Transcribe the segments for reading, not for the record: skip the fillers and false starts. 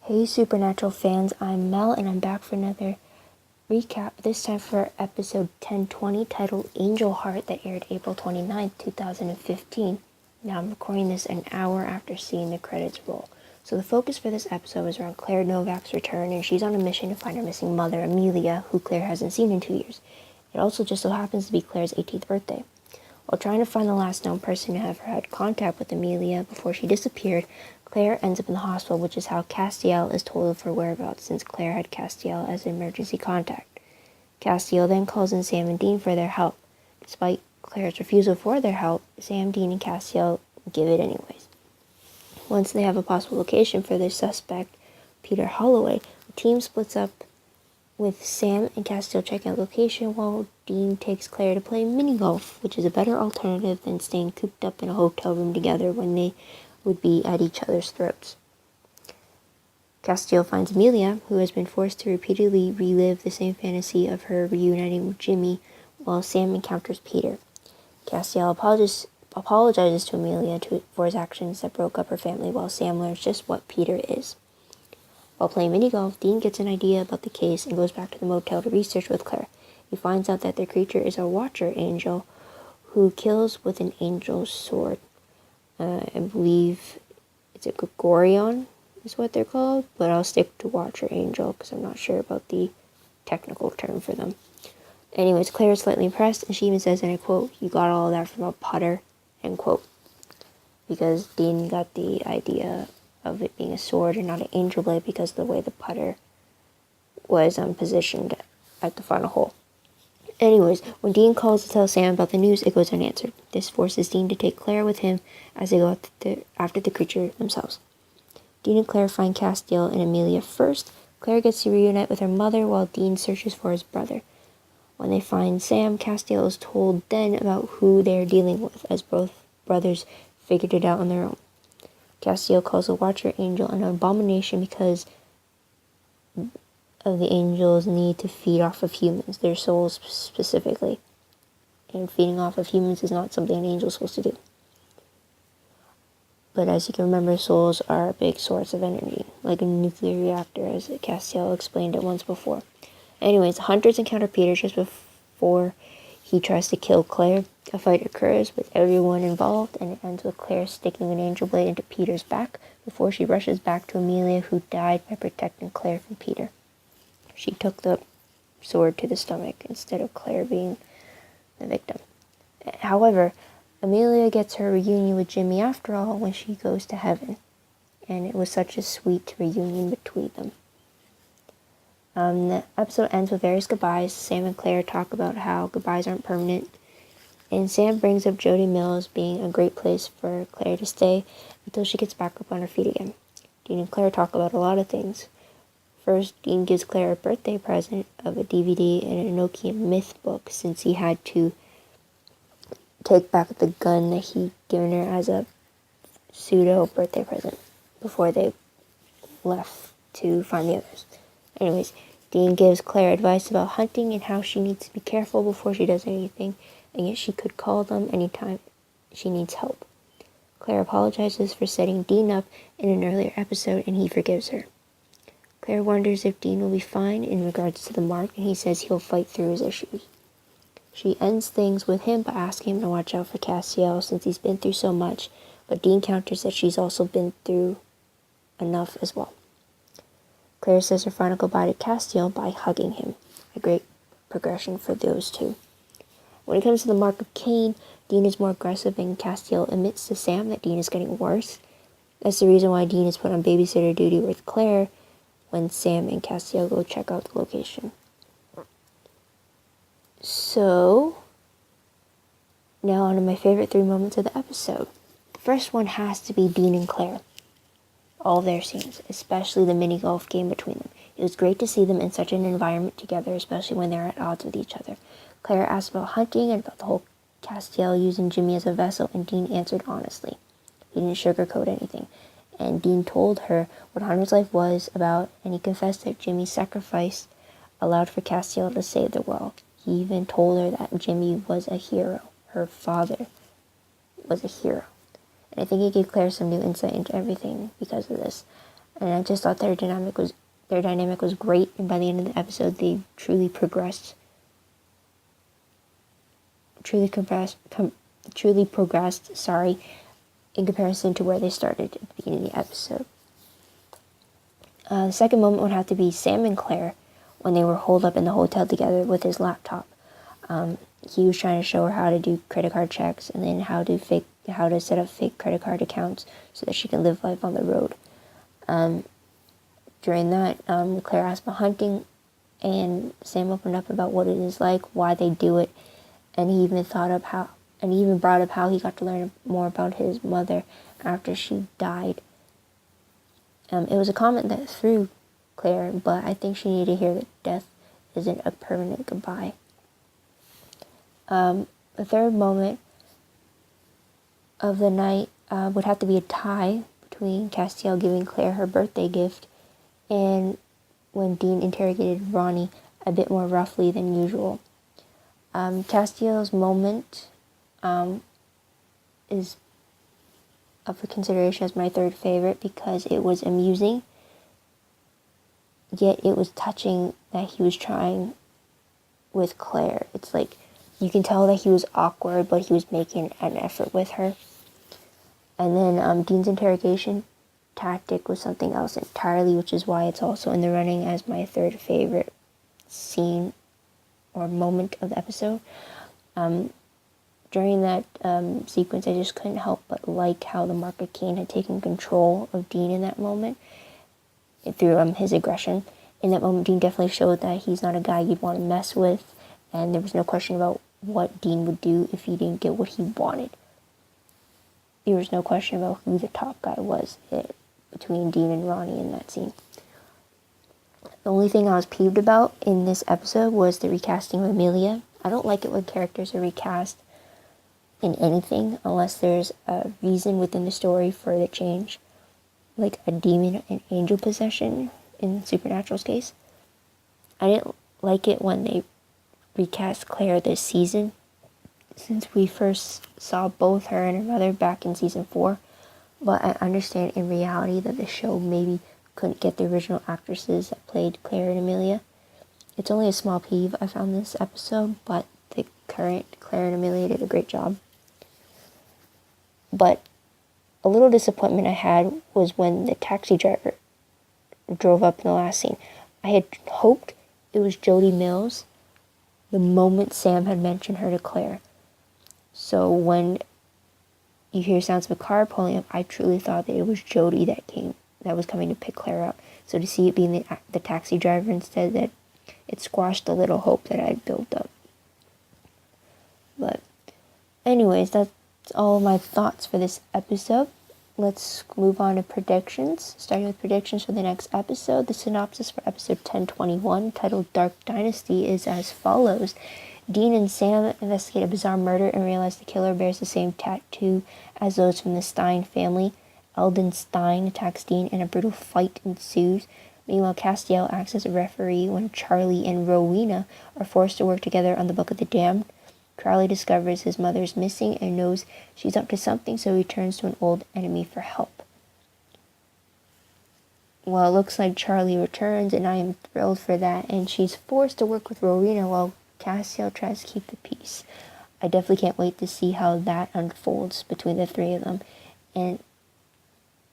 Hey Supernatural fans, I'm Mel and I'm back for another recap, this time for episode 1020 titled Angel Heart that aired April 29th, 2015. Now I'm recording this an hour after seeing the credits roll. So the focus for this episode is around Claire Novak's return, and she's on a mission to find her missing mother, Amelia, who Claire hasn't seen in 2 years. It also just so happens to be Claire's 18th birthday. While trying to find the last known person to have had contact with Amelia before she disappeared, Claire ends up in the hospital, which is how Castiel is told of her whereabouts, since Claire had Castiel as an emergency contact. Castiel then calls in Sam and Dean for their help. Despite Claire's refusal for their help, Sam, Dean, and Castiel give it anyways. Once they have a possible location for their suspect, Peter Holloway, the team splits up with Sam and Castiel checking out location while Dean takes Claire to play mini golf, which is a better alternative than staying cooped up in a hotel room together when they would be at each other's throats. Castiel finds Amelia, who has been forced to repeatedly relive the same fantasy of her reuniting with Jimmy, while Sam encounters Peter. Castiel apologizes to Amelia for his actions that broke up her family, while Sam learns just what Peter is. While playing mini golf, Dean gets an idea about the case and goes back to the motel to research with Claire. He finds out that their creature is a Watcher Angel who kills with an angel's sword. I believe it's a Gregorion is what they're called, but I'll stick to Watcher Angel because I'm not sure about the technical term for them. Anyways, Claire is slightly impressed, and she even says, and I quote, "You got all of that from a putter," end quote. Because Dean got the idea of it being a sword and not an angel blade because of the way the putter was positioned at the final hole. Anyways, when Dean calls to tell Sam about the news, it goes unanswered. This forces Dean to take Claire with him as they go after the creature themselves. Dean and Claire find Castiel and Amelia first. Claire gets to reunite with her mother while Dean searches for his brother. When they find Sam, Castiel is told then about who they are dealing with, as both brothers figured it out on their own. Castiel calls the Watcher Angel an abomination because of the angels' need to feed off of humans, their souls specifically. And feeding off of humans is not something an angel is supposed to do. But as you can remember, souls are a big source of energy, like a nuclear reactor, as Castiel explained it once before. Anyways, hunters encounter Peter just before he tries to kill Claire. A fight occurs with everyone involved, and it ends with Claire sticking an angel blade into Peter's back before she rushes back to Amelia, who died by protecting Claire from Peter. She took the sword to the stomach instead of Claire being the victim. However, Amelia gets her reunion with Jimmy after all when she goes to heaven, and it was such a sweet reunion between them. The episode ends with various goodbyes. Sam and Claire talk about how goodbyes aren't permanent, and Sam brings up Jody Mills being a great place for Claire to stay until she gets back up on her feet again. Dean and Claire talk about a lot of things. First, Dean gives Claire a birthday present of a DVD and an Enochian myth book, since he had to take back the gun that he'd given her as a pseudo birthday present before they left to find the others. Anyways, Dean gives Claire advice about hunting and how she needs to be careful before she does anything, and yet she could call them anytime she needs help. Claire apologizes for setting Dean up in an earlier episode, and he forgives her. Claire wonders if Dean will be fine in regards to the mark, and he says he'll fight through his issues. She ends things with him by asking him to watch out for Castiel since he's been through so much, but Dean counters that she's also been through enough as well. Claire says her final goodbye to Castiel by hugging him. A great progression for those two. When it comes to the mark of Cain, Dean is more aggressive, and Castiel admits to Sam that Dean is getting worse. That's the reason why Dean is put on babysitter duty with Claire when Sam and Castiel go check out the location. So, now on to my favorite 3 moments of the episode. The first one has to be Dean and Claire. All their scenes, especially the mini golf game between them. It was great to see them in such an environment together, especially when they're at odds with each other. Claire asked about hunting and about the whole Castiel using Jimmy as a vessel, and Dean answered honestly. He didn't sugarcoat anything. And Dean told her what Hunter's life was about, and he confessed that Jimmy's sacrifice allowed for Castiel to save the world. He even told her that Jimmy was a hero. Her father was a hero. And I think it gave Claire some new insight into everything because of this. And I just thought their dynamic was great, and by the end of the episode, they truly progressed. Truly progressed. Sorry, in comparison to where they started at the beginning of the episode. The second moment would have to be Sam and Claire when they were holed up in the hotel together with his laptop. He was trying to show her how to do credit card checks and then how to set up fake credit card accounts so that she can live life on the road. During that, Claire asked about hunting, and Sam opened up about what it is like, why they do it, and he even brought up how he got to learn more about his mother after she died. It was a comment that threw Claire, but I think she needed to hear that death isn't a permanent goodbye. The third moment of the night would have to be a tie between Castiel giving Claire her birthday gift and when Dean interrogated Ronnie a bit more roughly than usual. Castiel's moment is up for consideration as my third favorite because it was amusing, yet it was touching that he was trying with Claire. It's like you can tell that he was awkward, but he was making an effort with her. And then Dean's interrogation tactic was something else entirely, which is why it's also in the running as my third favorite scene or moment of the episode. During that sequence, I just couldn't help but like how the Mark of Cain had taken control of Dean in that moment through his aggression. In that moment, Dean definitely showed that he's not a guy you'd want to mess with, and there was no question about what Dean would do if he didn't get what he wanted. There was no question about who the top guy was between Dean and Ronnie in that scene. The only thing I was peeved about in this episode was the recasting of Amelia. I don't like it when characters are recast in anything unless there's a reason within the story for the change, like a demon and angel possession in Supernatural's case. I didn't like it when they recast Claire this season, since we first saw both her and her mother back in season 4, but I understand in reality that the show maybe couldn't get the original actresses that played Claire and Amelia. It's only a small peeve I found this episode, but the current Claire and Amelia did a great job. But a little disappointment I had was when the taxi driver drove up in the last scene. I had hoped it was Jody Mills the moment Sam had mentioned her to Claire. So when you hear sounds of a car pulling up, I truly thought that it was Jody that was coming to pick Claire up. So to see it being the taxi driver instead, that it squashed the little hope that I'd built up. But anyways, that's all my thoughts for this episode. Let's move on to predictions. Starting with predictions for the next episode. The synopsis for episode 1021, titled Dark Dynasty, is as follows. Dean and Sam investigate a bizarre murder and realize the killer bears the same tattoo as those from the Stein family. Eldon Stein attacks Dean and a brutal fight ensues. Meanwhile, Castiel acts as a referee when Charlie and Rowena are forced to work together on the Book of the Damned. Charlie discovers his mother is missing and knows she's up to something, so he turns to an old enemy for help. Well, it looks like Charlie returns, and I am thrilled for that, and she's forced to work with Rowena while Castiel tries to keep the peace. I definitely can't wait to see how that unfolds between the three of them, and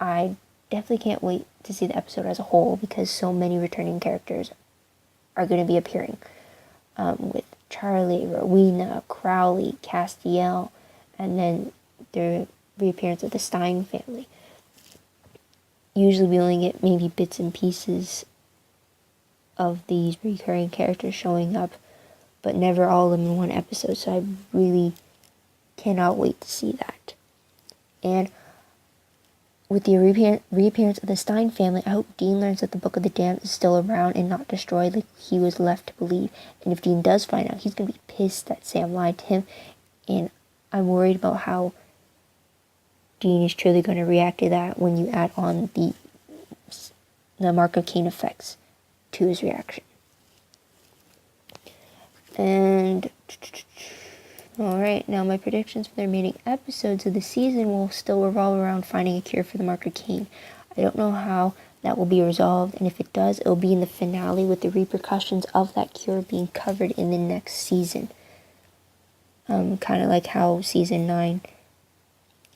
I definitely can't wait to see the episode as a whole because so many returning characters are going to be appearing, with Charlie, Rowena, Crowley, Castiel, and then the reappearance of the Stein family. Usually we only get maybe bits and pieces of these recurring characters showing up, but never all of them in one episode, so I really cannot wait to see that. And with the reappearance of the Stein family, I hope Dean learns that the Book of the Damned is still around and not destroyed like he was left to believe. And if Dean does find out, he's going to be pissed that Sam lied to him. And I'm worried about how Dean is truly going to react to that when you add on the Mark of Cain effects to his reaction. And alright, now my predictions for the remaining episodes of the season will still revolve around finding a cure for the Mark of Cain. I don't know how that will be resolved, and if it does, it'll be in the finale with the repercussions of that cure being covered in the next season. Kind of like how season 9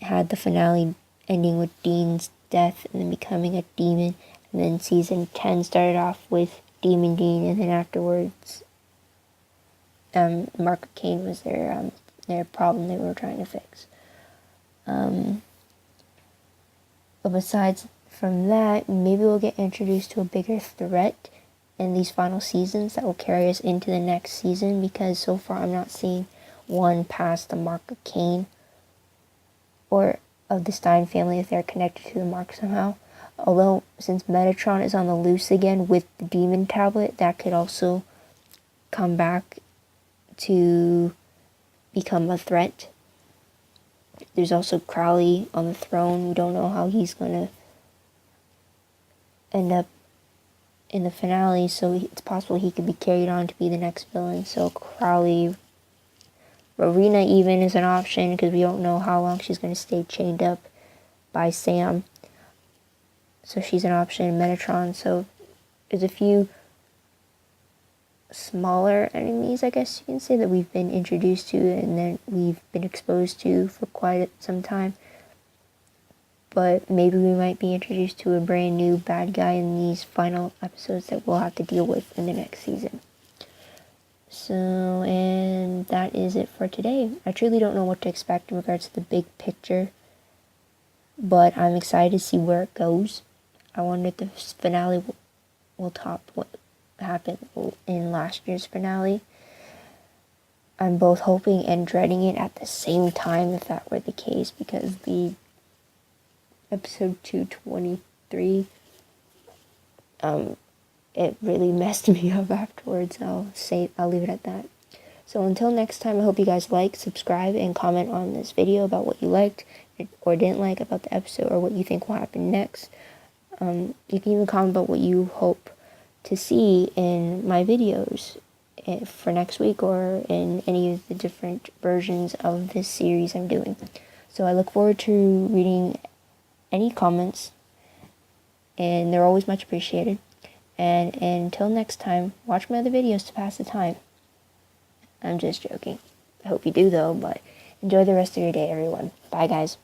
had the finale ending with Dean's death and then becoming a demon, and then season 10 started off with Demon Dean, and then afterwards Mark of Cain was their problem they were trying to fix. But besides from that, maybe we'll get introduced to a bigger threat in these final seasons that will carry us into the next season, because so far I'm not seeing one past the Mark of Cain or of the Stein family if they're connected to the Mark somehow. Although, since Metatron is on the loose again with the Demon Tablet, that could also come back to become a threat. There's also Crowley on the throne. We don't know how he's going to end up in the finale, so it's possible he could be carried on to be the next villain. So Crowley, Rowena even is an option, because we don't know how long she's going to stay chained up by Sam. So she's an option. Metatron. So there's a few smaller enemies, I guess you can say, that we've been introduced to and then we've been exposed to for quite some time. But maybe we might be introduced to a brand new bad guy in these final episodes that we'll have to deal with in the next season. So, and that is it for today. I truly don't know what to expect in regards to the big picture, but I'm excited to see where it goes. I wonder if the finale will top what happened in last year's finale. I'm both hoping and dreading it at the same time if that were the case, because the episode 223, it really messed me up afterwards. I'll leave it at that. So until next time, I hope you guys like, subscribe, and comment on this video about what you liked or didn't like about the episode, or what you think will happen next. You can even comment about what you hope to see in my videos for next week, or in any of the different versions of this series I'm doing. So I look forward to reading any comments, and they're always much appreciated. And until next time, watch my other videos to pass the time. I'm just joking. I hope you do though, but enjoy the rest of your day, everyone. Bye, guys.